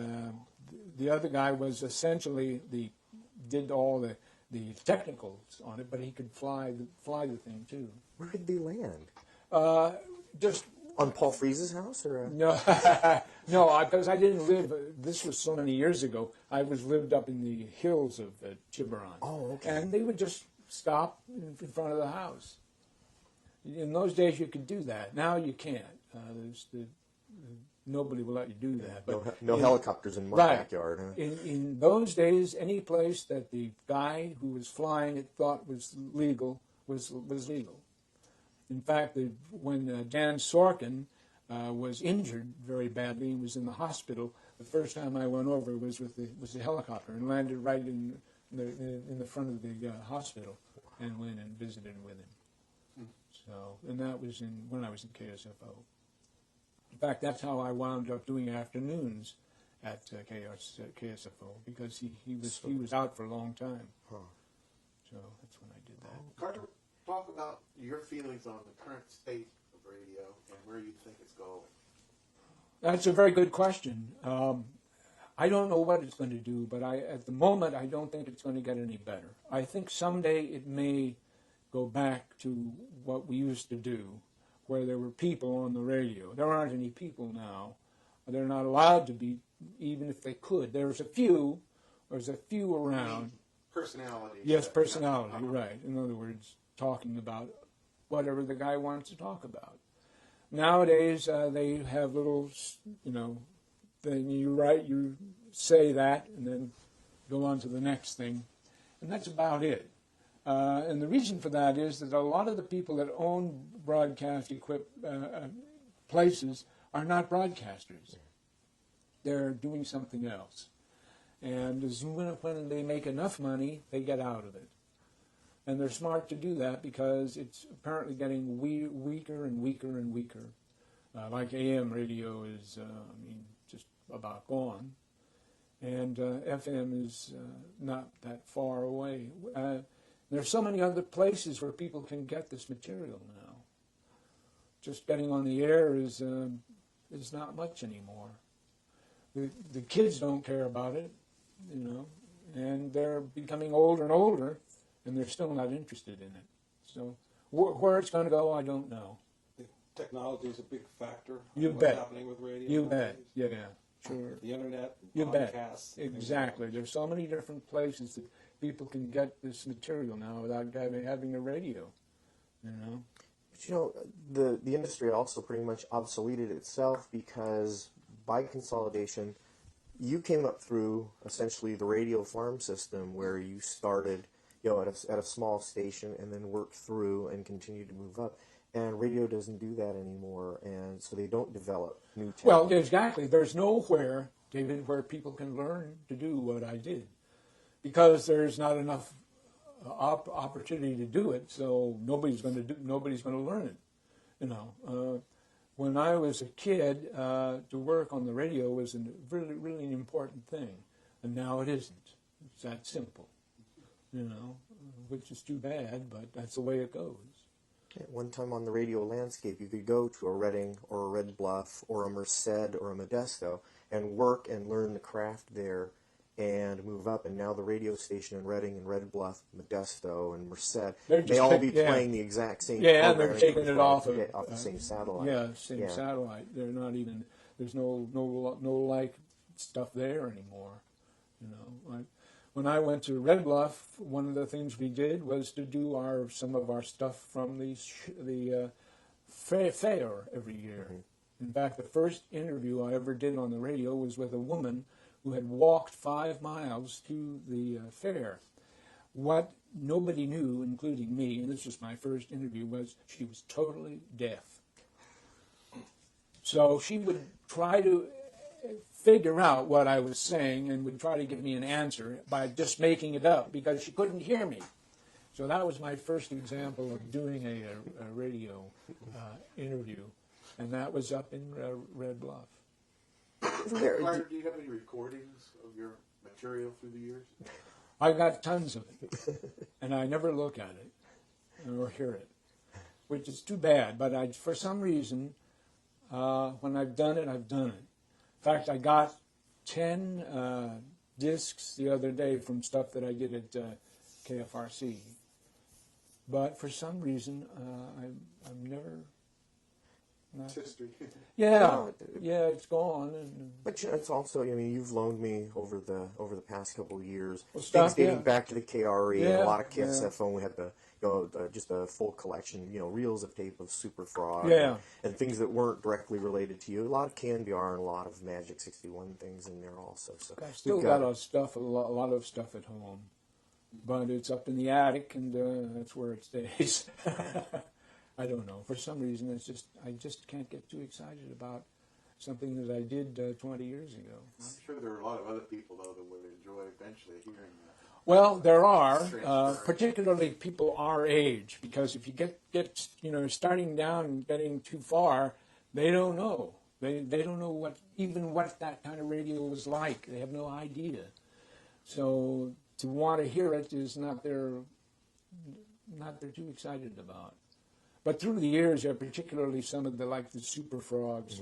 the other guy was essentially did all the technicals on it, but he could fly the thing too. Where did they land? Just On Paul Freese's house, or No, no, because I didn't live. This was so many years ago. I lived up in the hills of Tiburon. Oh, okay. And they would just stop in front of the house. In those days, you could do that. Now you can't. Nobody will let you do that. But no helicopters in my backyard. Huh? In those days, any place that the guy who was flying it thought was legal was legal. In fact, when Dan Sorkin was injured very badly and was in the hospital, the first time I went over was the helicopter and landed right in the front of the hospital and went and visited with him. So, and that was when I was in KSFO. In fact, that's how I wound up doing afternoons at KSFO, because he was out for a long time. Huh. So that's when I did that. Carter, talk about your feelings on the current state of radio and where you think it's going. That's a very good question. I don't know what it's going to do, but at the moment, I don't think it's going to get any better. I think someday it may go back to what we used to do, where there were people on the radio. There aren't any people now. They're not allowed to be, even if they could. There's a few around. Personality. Yes, personality, right. In other words, talking about whatever the guy wants to talk about. Nowadays, they have little, then you say that, and then go on to the next thing. And that's about it. And the reason for that is that a lot of the people that own broadcast places are not broadcasters. They're doing something else. And when they make enough money, they get out of it. And they're smart to do that because it's apparently getting weaker and weaker and weaker. Like AM radio is, just about gone. And FM is not that far away. There's so many other places where people can get this material now. Just getting on the air is not much anymore. The kids don't care about it, and they're becoming older and older, and they're still not interested in it. So where it's going to go, I don't know. Technology is a big factor. You what's bet. Happening with radio. You bet. Yeah, sure. The internet. You bet. Podcasts. Exactly. There's so many different places that people can get this material now without having a radio. But the industry also pretty much obsoleted itself, because by consolidation, you came up through essentially the radio farm system, where you started, at a small station and then worked through and continued to move up. And radio doesn't do that anymore, and so they don't develop new technology. Well, exactly. There's nowhere, David, where people can learn to do what I did, because there's not enough opportunity to do it. So nobody's going to learn it. When I was a kid, to work on the radio was a really, really important thing, and now it isn't. It's that simple, which is too bad, but that's the way it goes. At one time on the radio landscape, you could go to a Reading or a Red Bluff or a Merced or a Modesto and work and learn the craft there and move up. And now the radio station in Reading and Red Bluff, Modesto and Merced, they all be playing the exact same program. They're taking it off the same satellite. Yeah, same satellite. They're not even, there's no like stuff there anymore. Like when I went to Red Bluff, one of the things we did was to do some of our stuff from the fair every year. Mm-hmm. In fact, the first interview I ever did on the radio was with a woman who had walked 5 miles to the fair. What nobody knew, including me, and this was my first interview, was she was totally deaf. So she would try to figure out what I was saying and would try to give me an answer by just making it up, because she couldn't hear me. So that was my first example of doing a radio interview, and that was up in Red Bluff. Carter, do you have any recordings of your material through the years? I got tons of it, and I never look at it or hear it, which is too bad. But for some reason, when I've done it, I've done it. In fact, I got 10 discs the other day from stuff that I did at KFRC. But for some reason, I'm It's history. Yeah, yeah, it's gone. And, But it's also, I mean, you've loaned me over the past couple of years stuff, things dating yeah. back to the KRE and Yeah, a lot of yeah. KSFO. And we had just a full collection, reels of tape of Super Frog, Yeah. and things that weren't directly related to you. A lot of KNBR and a lot of Magic 61 things in there also. So I still got a lot of stuff at home, but it's up in the attic, and that's where it stays. I don't know. For some reason, I just can't get too excited about something that I did 20 years ago. I'm sure there are a lot of other people, though, that would enjoy eventually hearing that. Well, there are, particularly people our age, because if you get starting down and getting too far, they don't know. They don't know what that kind of radio was like. They have no idea. So to want to hear it is not they're too excited about. But through the years, particularly some of the Super Frogs,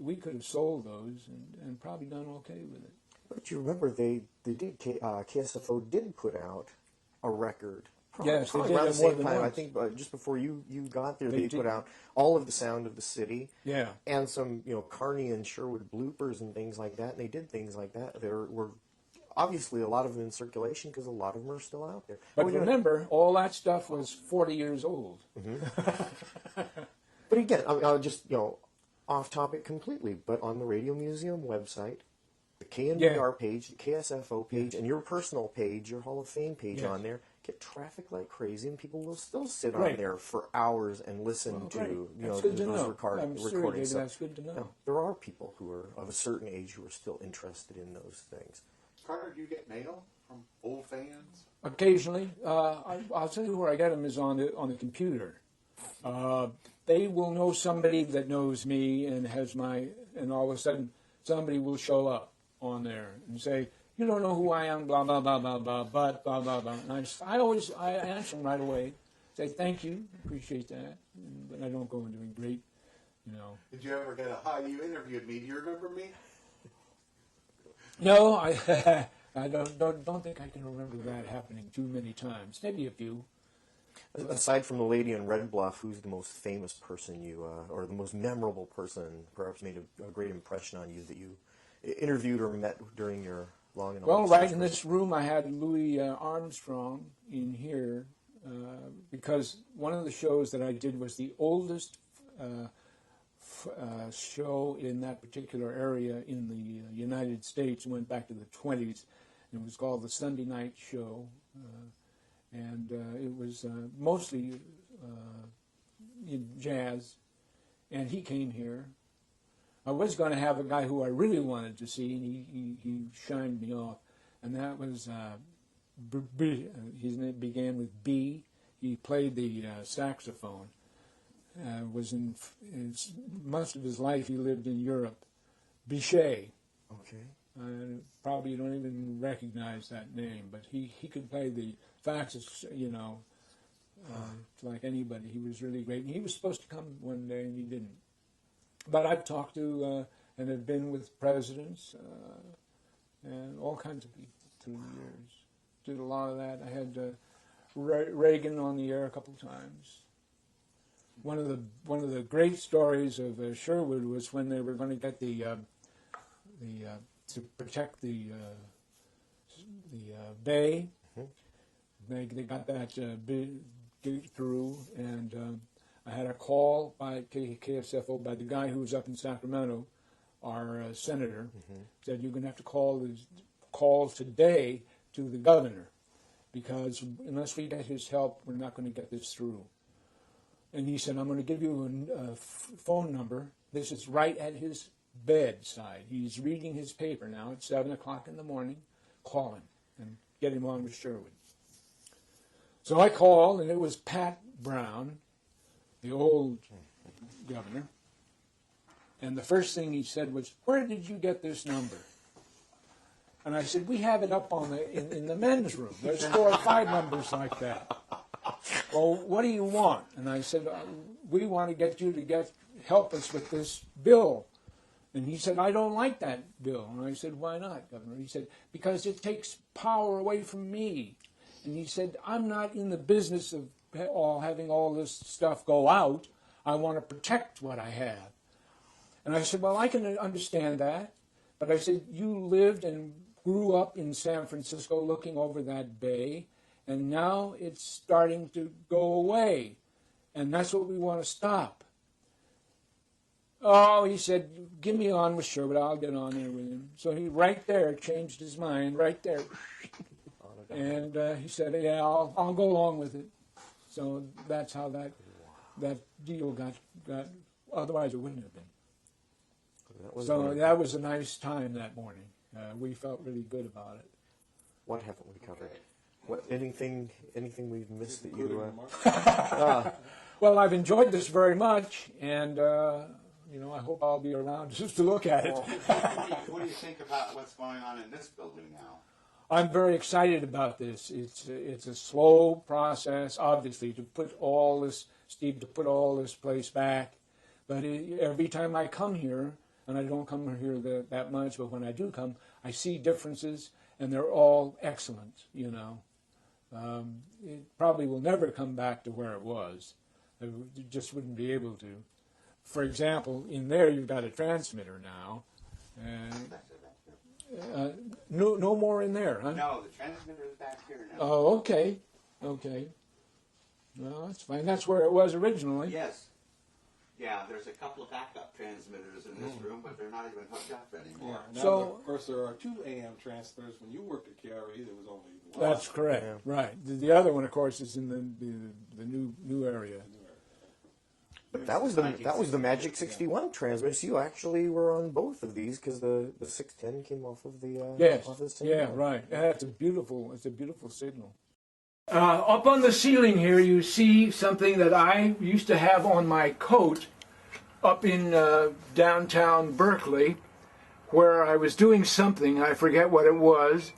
we could have sold those and probably done okay with it. But you remember KSFO did put out a record. Yes, they did around the it more same than time. I once. think just before you got there, They they did. put out all of the sound of the city. Yeah. And some Kearney and Sherwood bloopers and things like that. And they did things like that. There were obviously a lot of them in circulation because a lot of them are still out there. But remember, all that stuff was 40 years old. But again, I'll just off topic completely. But on the Radio Museum website, the KNBR page, the KSFO page, and your personal page, your Hall of Fame page on there, get traffic like crazy, and people will still sit on there for hours and listen to those recordings. So, that's good to know. there are people who are of a certain age who are still interested in those things. Carter, do you get mail from old fans? Occasionally, I'll tell you where I get them is on the computer. They will know somebody that knows me and and all of a sudden somebody will show up on there and say, "You don't know who I am, blah blah blah blah blah, but blah blah blah." And I answer them right away, say thank you, appreciate that, but I don't go into great, Did you ever get a "Hi, you interviewed me? Do you remember me"? No, I don't think I can remember that happening too many times. Maybe a few. Aside from the lady in Red Bluff, who's the most famous person or the most memorable person, perhaps made a great impression on you that you interviewed or met during your long and Well, right in this room, I had Louis Armstrong in here because one of the shows that I did was the oldest show in that particular area in the United States. It went back to the 20s. It was called the Sunday Night Show. And it was mostly jazz, and he came here. I was going to have a guy who I really wanted to see, and he shined me off, and that was his name began with B. He played the saxophone. Most of his life he lived in Europe. Bichet. Okay. Probably you don't even recognize that name, but he could play the faxes, like anybody. He was really great. And he was supposed to come one day, and he didn't. But I've talked to and have been with presidents and all kinds of people through the years. Did a lot of that. I had Reagan on the air a couple times. One of the great stories of Sherwood was when they were going to get to protect the bay. They got that gate through, and I had a call by KSFO by the guy who was up in Sacramento, our senator, said you're going to have to call today to the governor, because unless we get his help, we're not going to get this through. And he said, I'm going to give you a phone number. This is right at his bedside. He's reading his paper now at 7 o'clock in the morning. Call him and get him on with Sherwood. So I called, and it was Pat Brown, the old governor. And the first thing he said was, "Where did you get this number?" And I said, "We have it up in the men's room. There's 4 or 5 numbers like that." "Well, what do you want?" And I said, "We want to get you to help us with this bill." And he said, "I don't like that bill." And I said, "Why not, Governor?" He said, "Because it takes power away from me." And he said, "I'm not in the business of having all this stuff go out. I want to protect what I have. And I said, well, I can understand that. But I said, you lived and grew up in San Francisco looking over that bay, and now it's starting to go away. And that's what we want to stop. Oh, he said, give me on with Sherwood, I'll get on there with him. So he right there changed his mind, right there. And he said, yeah, I'll go along with it. So that's how that deal got, otherwise it wouldn't have been. That was a nice time that morning. We felt really good about it. What haven't we covered? Anything we've missed that you... Well, I've enjoyed this very much, and I hope I'll be around just to look at it. What do you think about what's going on in this building now? I'm very excited about this. It's a slow process, obviously, to put all this place back. But every time I come here, and I don't come here that much, but when I do come, I see differences, and they're all excellent, It probably will never come back to where it was. It just wouldn't be able to. For example, in there you've got a transmitter now. No more in there, huh? No, the transmitter is back here now. Oh, okay. Okay. Well, that's fine. That's where it was originally. Yes. Yeah, there's a couple of backup transmitters in this room, but they're not even hooked up anymore. Yeah, So, of course, there are 2 AM transmitters. When you worked at KRE, there was only one. that's correct. Yeah. Right. The other one, of course, is in the new area. But that was the Magic 61 transmitter. So you actually were on both of these because the 610 came off of the Yes. off the same Yeah. one. Right. Yeah, it's a beautiful signal. Up on the ceiling here, you see something that I used to have on my coat up in downtown Berkeley, where I was doing something. I forget what it was,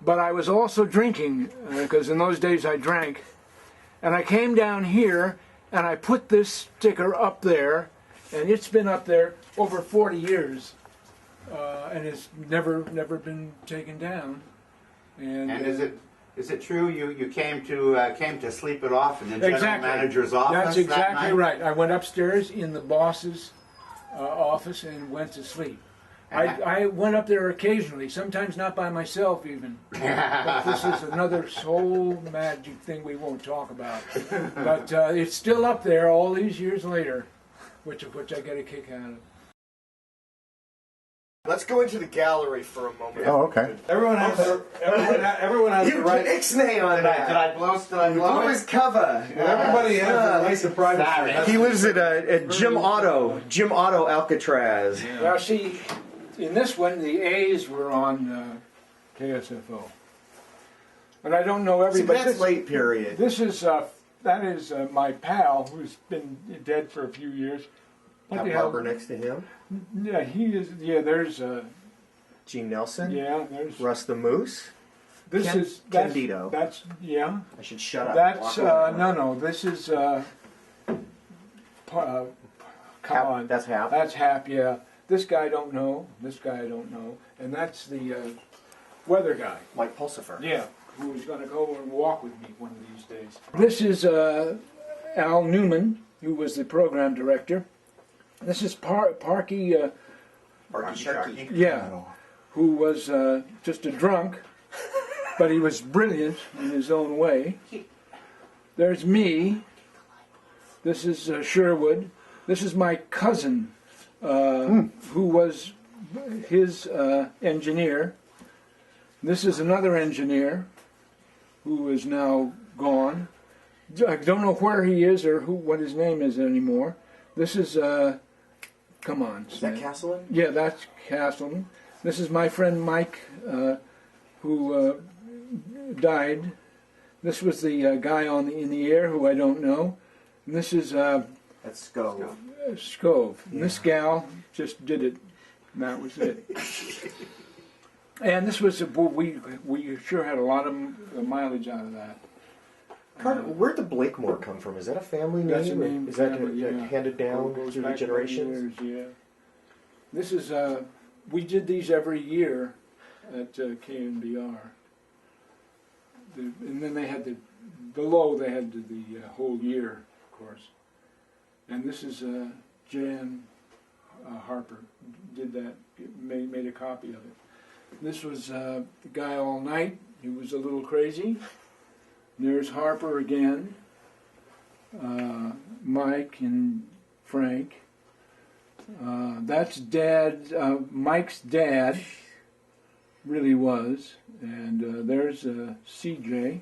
but I was also drinking because in those days I drank. And I came down here and I put this sticker up there, and it's been up there over 40 years, and it's never been taken down. And is it true you came to sleep it off in the general exactly. manager's office? That's exactly that right. I went upstairs in the boss's office and went to sleep. I went up there occasionally, sometimes not by myself even. But this is another whole magic thing we won't talk about. But it's still up there all these years later, which I get a kick out of. Let's go into the gallery for a moment. Oh, okay. Everyone has the right. Ixnay on that. Did I blow Blew his cover. Everybody has the right to privacy. He lives at Jim Auto Alcatraz. Yeah. Now see, in this one the A's were on KSFO, and I don't know everybody. That's late period. This is that is my pal who's been dead for a few years. Pat Barber next to him. Yeah, he is. Yeah, there's Gene Nelson. yeah, there's. Russ the Moose. This Ken- is Candido. That's yeah. I should shut up. That's Walk over. no. This is come on. That's Hap. That's Hap. Yeah. This guy I don't know. This guy I don't know. And that's the weather guy. Mike Pulsifer. Yeah, who's going to go and walk with me one of these days. This is Al Newman, who was the program director. This is Parky. Sharkey. Yeah, who was just a drunk, but he was brilliant in his own way. There's me. This is Sherwood. This is my cousin, who was his engineer. This is another engineer who is now gone. I don't know where he is or what his name is anymore. This is, come on. Is that Castleman? Yeah, that's Castleman. This is my friend Mike, who died. This was the guy in the air who I don't know. And this is That's Scove. Scove. And this gal just did it. And that was it. And this was we sure had a lot of mileage out of that. Carter, where'd the Blakemore come from? Is that a family name? That's a name. Is that family, yeah. handed down Goes through the back many generations? years, yeah. This is we did these every year at KNBR. And then they had below they had the whole year, of course. And this is Jan Harper did that, made a copy of it. This was the guy all night. He was a little crazy. There's Harper again, Mike and Frank. That's Dad, Mike's dad, really was. And there's CJ,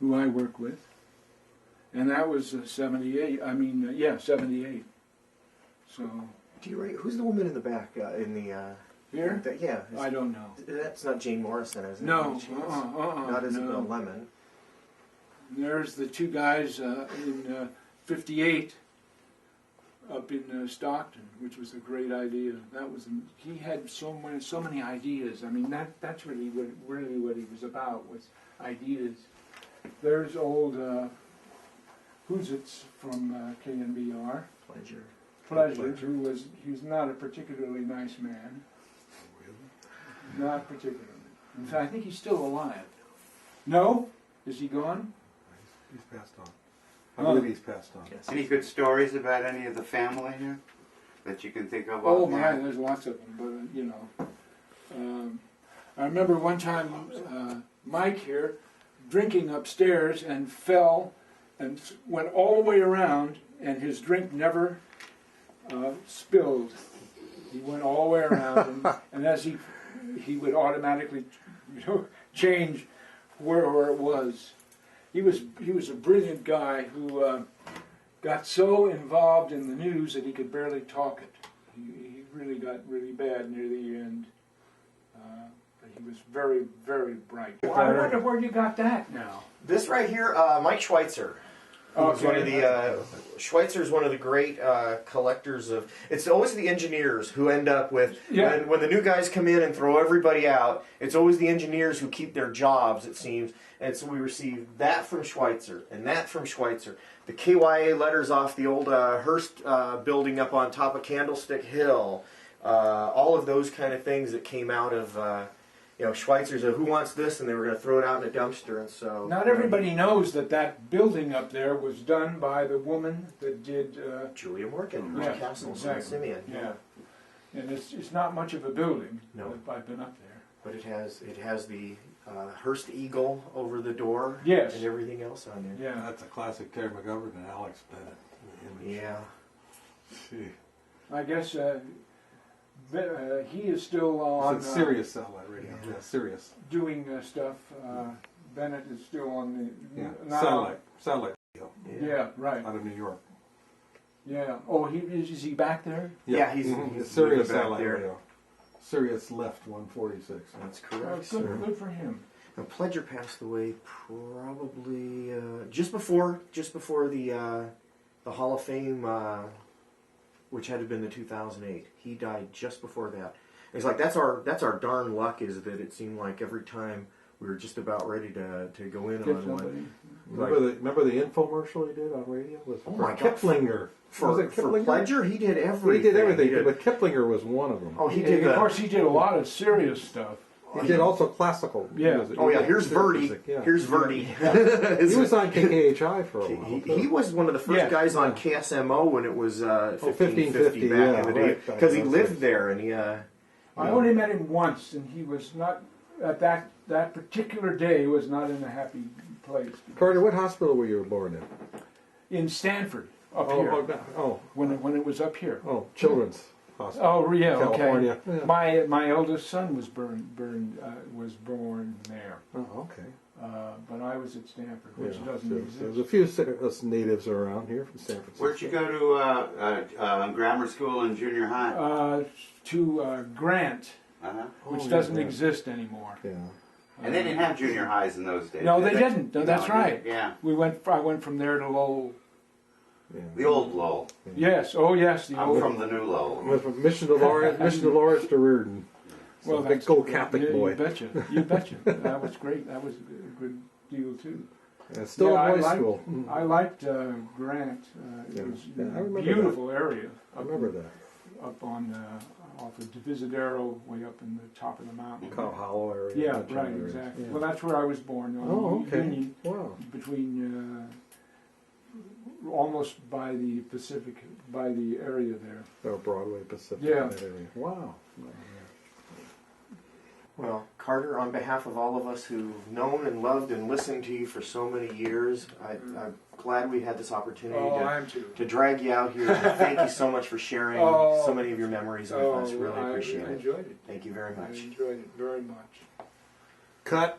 who I work with. And that was 78, 78. So. Do you write? Who's the woman in the back in the? Here? Yeah. I don't know. That's not Jane Morrison, is it? No. Not Isabel no. Lemon. There's the two guys in 58 up in Stockton, which was a great idea. That was he had so many ideas. I mean, that's really what he was about, was ideas. There's old who's it's from KNBR. Pleasure, he was not a particularly nice man. Really? Not particularly. In fact, I think he's still alive. No? Is he gone? He's passed on. I believe he's passed on. Yes. Any good stories about any of the family here that you can think of? Oh my, there's lots of them, but I remember one time Mike here drinking upstairs and fell and went all the way around, and his drink never spilled. He went all the way around, and as he would automatically, change where it was. He was a brilliant guy who got so involved in the news that he could barely talk it. He really got really bad near the end. But he was very, very bright. Well, I wonder where you got that now. This right here, Mike Schweitzer. Okay. One of the Schweitzer is one of the great collectors of. It's always the engineers who end up with when the new guys come in and throw everybody out. It's always the engineers who keep their jobs. It seems, and so we received that from Schweitzer and that from Schweitzer. The KYA letters off the old Hearst building up on top of Candlestick Hill. All of those kind of things that came out of. Schweitzer's who wants this, and they were going to throw it out in a dumpster, and so. Not everybody knows that building up there was done by the woman that did. Julia Morgan, yeah, Castle, exactly. Simeon. Yeah, and it's not much of a building. No. I've been up there. But it has the Hearst Eagle over the door. Yes. And everything else on there. Yeah. That's a classic Terry McGovern and Alex Bennett image. Yeah. Gee. I guess he is still on. It's Sirius satellite radio. Yeah, Sirius. Doing stuff. Bennett is still on the Yeah, satellite radio. Yeah, right. Out of New York. Yeah. Oh, is he back there? Yeah, he's Sirius back satellite there. radio. Sirius left 146. That's Oh, correct. good for him. Now, Pledger passed away probably just before the Hall of Fame, which had to have been the 2008. He died just before that. It's like that's our darn luck, is that it seemed like every time we were just about ready to go in on one. Remember the infomercial he did on radio with Kiplinger. For Pledger, he did everything. He did everything, but Kiplinger was one of them. Oh, he did. Of course, he did a lot of serious stuff. He did also classical music. Oh yeah, here's Verdi. Yeah. Here's Verdi. He was on KHI for a while. He was one of the first guys on KSMO when it was 1550 back in the day, because he lived there and he. I only met him once, and he was not at that particular day was not in a happy place. Carter, what hospital were you born in? In Stanford, up here. Oh, when it was up here. oh, Children's Hospital. Oh yeah, California. okay. Yeah. My eldest son was was born there. Oh, okay. But I was at Stanford, which doesn't exist. There's a few us natives around here from San Francisco. Where'd you go to grammar school and junior high? To Grant, which doesn't exist anymore. Yeah. And they didn't have junior highs in those days. No, they didn't. No, that's right. Yeah. I went from there to Lowell. Yeah. The old Lowell. Yes. Oh, yes. The I'm old. from the new Lowell. Went from Mission Dolores to Reardon. Well, big that's old Catholic boy. You betcha. You betcha. That was great. That was a good deal too. And it's still a boys' school. I liked Grant. It was a beautiful area. I remember that. Up on off of Divisadero, way up in the top of the mountain. Cow Hollow area. Yeah, right, exactly. Yeah. Well, that's where I was born. Oh, okay. Union, wow. between almost by the Pacific, by the area there. Oh, Broadway, Pacific, Yeah. that area. Wow. Well, Carter, on behalf of all of us who've known and loved and listened to you for so many years, I'm glad we had this opportunity I am too. to drag you out here. Thank you so much for sharing so many of your memories with us. Really appreciate I it. enjoyed it. Thank you very I much. enjoyed it very much. Cut.